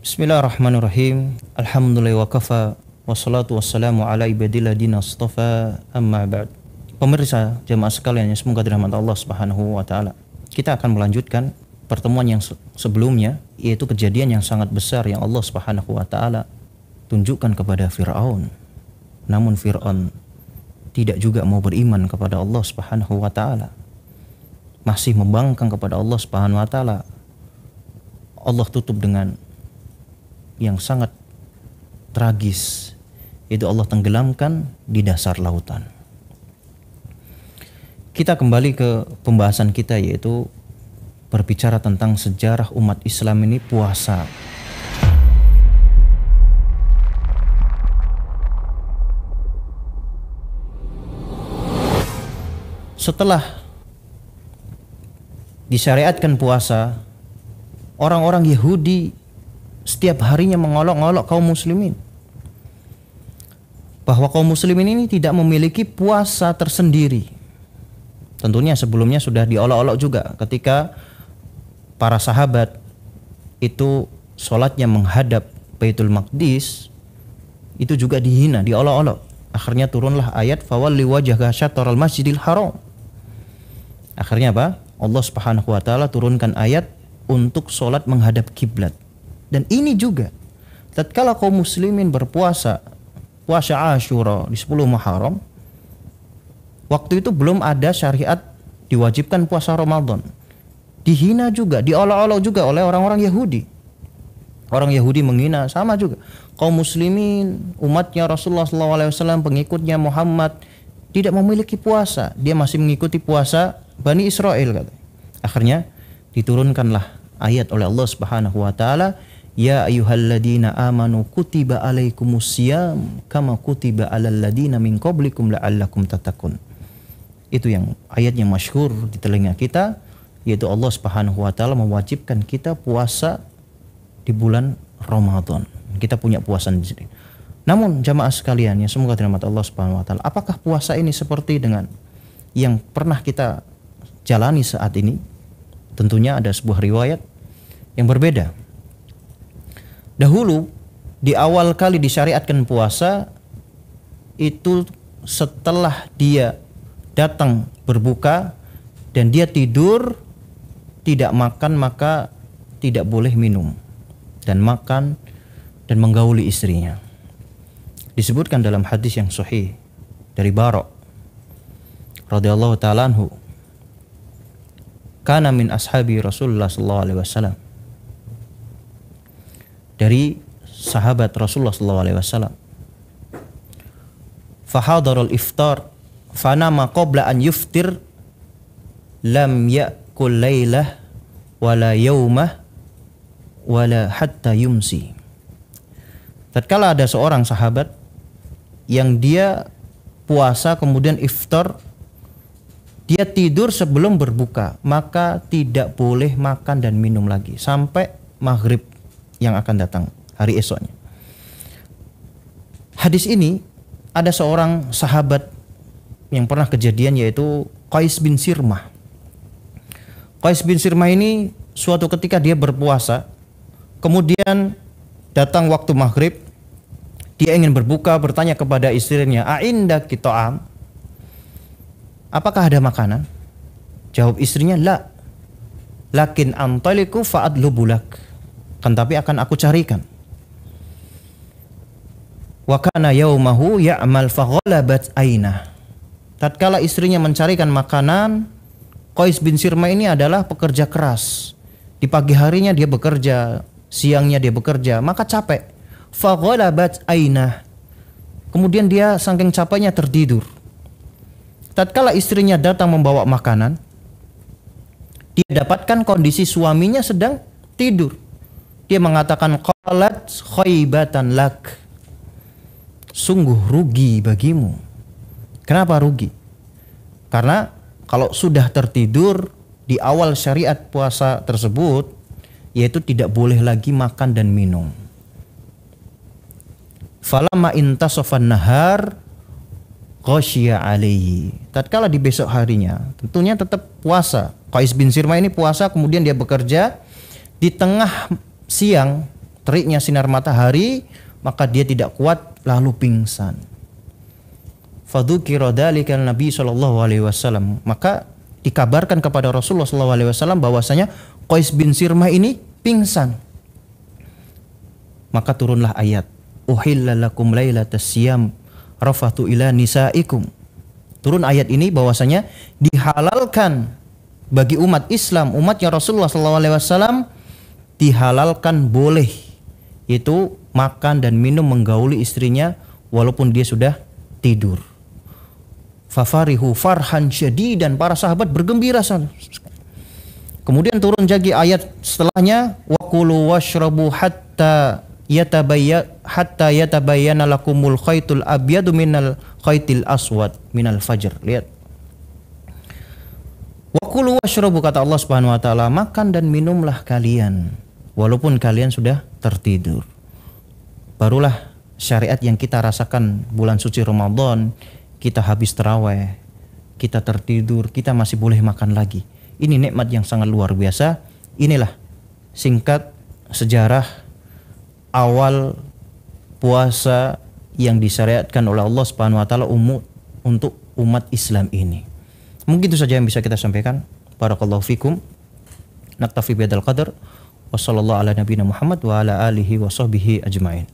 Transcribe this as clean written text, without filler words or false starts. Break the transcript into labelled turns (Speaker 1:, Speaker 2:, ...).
Speaker 1: Bismillahirrahmanirrahim. Alhamdulillah wa kafa wassalatu wassalamu ala ibadilladina astafa amma ba'd. Pemirsa jamaah sekalian yang semoga dirahmati Allah Subhanahu wa taala. Kita akan melanjutkan pertemuan yang sebelumnya, yaitu kejadian yang sangat besar yang Allah Subhanahu wa taala tunjukkan kepada Firaun. Namun Firaun tidak juga mau beriman kepada Allah Subhanahu wa taala. Masih membangkang kepada Allah Subhanahu wa taala. Allah tutup dengan yang sangat tragis, yaitu Allah tenggelamkan di dasar lautan. Kita kembali ke pembahasan kita, yaitu berbicara tentang sejarah umat Islam ini puasa. Setelah disyariatkan puasa, orang-orang Yahudi setiap harinya mengolok-olok kaum muslimin bahwa kaum muslimin ini tidak memiliki puasa tersendiri. Tentunya sebelumnya sudah diolok-olok juga ketika para sahabat itu sholatnya menghadap Baitul Maqdis, itu juga dihina, diolok-olok. Akhirnya turunlah ayat fawalli wajhaka syatral masjidil haram. Akhirnya apa? Allah Subhanahu wa taala turunkan ayat untuk sholat menghadap kiblat. Dan ini juga tatkala kaum muslimin berpuasa, puasa Asyura di 10 Muharram, waktu itu belum ada syariat diwajibkan puasa Ramadan. Dihina juga, diolok-olok juga oleh orang-orang Yahudi. Orang Yahudi menghina, sama juga kaum muslimin, umatnya Rasulullah SAW, pengikutnya Muhammad tidak memiliki puasa. Dia masih mengikuti puasa Bani Israel, kata. Akhirnya diturunkanlah ayat oleh Allah Subhanahu wa taala, ya ayyuhalladzina amanu kutiba alaikumusiyam kama kutiba alal ladzina min qablikum la'allakum tattaqun. Itu yang ayat yang masyhur di telinga kita, yaitu Allah Subhanahu wa taala mewajibkan kita puasa di bulan Ramadan. Kita punya puasa di sini. Namun jamaah sekalian yang semoga dirahmati Allah Subhanahu wa taala, apakah puasa ini seperti dengan yang pernah kita jalani saat ini? Tentunya ada sebuah riwayat yang berbeda. Dahulu di awal kali disyariatkan puasa itu setelah dia datang berbuka dan dia tidur tidak makan, maka tidak boleh minum dan makan dan menggauli istrinya. Disebutkan dalam hadis yang sahih dari Bara' radhiyallahu ta'ala anhu, kana min ashabi Rasulullah sallallahu alaihi wasallam, dari sahabat Rasulullah SAW. Fahadarul iftar fanama qabla an yuftir lam ya'kul laylah wala yaumah wala hatta yumsi. Tatkala ada seorang sahabat yang dia puasa kemudian iftar, dia tidur sebelum berbuka, maka tidak boleh makan dan minum lagi sampai maghrib yang akan datang hari esoknya. Hadis ini ada seorang sahabat yang pernah kejadian, yaitu Qais bin Sirmah. Qais bin Sirmah ini suatu ketika dia berpuasa, kemudian datang waktu maghrib, dia ingin berbuka, bertanya kepada istrinya, a'indaki ta'am, apakah ada makanan? Jawab istrinya, la, lakin antaliku fa'adlubulak, kan tapi akan aku carikan. Wa kana yaumahu ya'mal faghalabat ainah. Tatkala istrinya mencarikan makanan, Qais bin Sirmah ini adalah pekerja keras. Di pagi harinya dia bekerja, siangnya dia bekerja, maka capek. Faghalabat ainah. Kemudian dia saking capeknya tertidur. Tatkala istrinya datang membawa makanan, dia dapatkan kondisi suaminya sedang tidur. Dia mengatakan, qalat khaybatan lak, sungguh rugi bagimu. Kenapa rugi? Karena kalau sudah tertidur di awal syariat puasa tersebut, yaitu tidak boleh lagi makan dan minum. Falamma intasafan nahar ghasyiya alaihi. Tatkala di besok harinya, tentunya tetap puasa. Qais bin Sirmah ini puasa, kemudian dia bekerja di tengah siang, teriknya sinar matahari, maka dia tidak kuat lalu pingsan. Fadzukira dzalika Nabi sallallahu alaihi wasallam. Maka dikabarkan kepada Rasulullah sallallahu alaihi wasallam bahwasanya Qais bin Sirmah ini pingsan. Maka turunlah ayat, uhilla lakum lailatas siyam rafatu ila nisaikum. Turun ayat ini bahwasanya dihalalkan bagi umat Islam, umatnya Rasulullah SAW, dihalalkan boleh itu makan dan minum menggauli istrinya walaupun dia sudah tidur. Fafarihu farhan syadidan, para sahabat bergembira. Kemudian turun lagi ayat setelahnya, waqulu washrabu hatta yatabayyana lakumul khaytul abyadu minal khaytil aswad minal fajr. Lihat. Waqulu washrabu, kata Allah Subhanahu wa taala, makan dan minumlah kalian walaupun kalian sudah tertidur. Barulah syariat yang kita rasakan bulan suci Ramadan, kita habis tarawih, kita tertidur, kita masih boleh makan lagi. Ini nikmat yang sangat luar biasa. Inilah singkat sejarah awal puasa yang disyariatkan oleh Allah Subhanahu wa taala untuk umat Islam ini. Mungkin itu saja yang bisa kita sampaikan. Barakallahu fikum. Naktafi bihadzal qadar. Wassallallahu ala nabiyina Muhammad wa ala alihi wa sahbihi ajmain.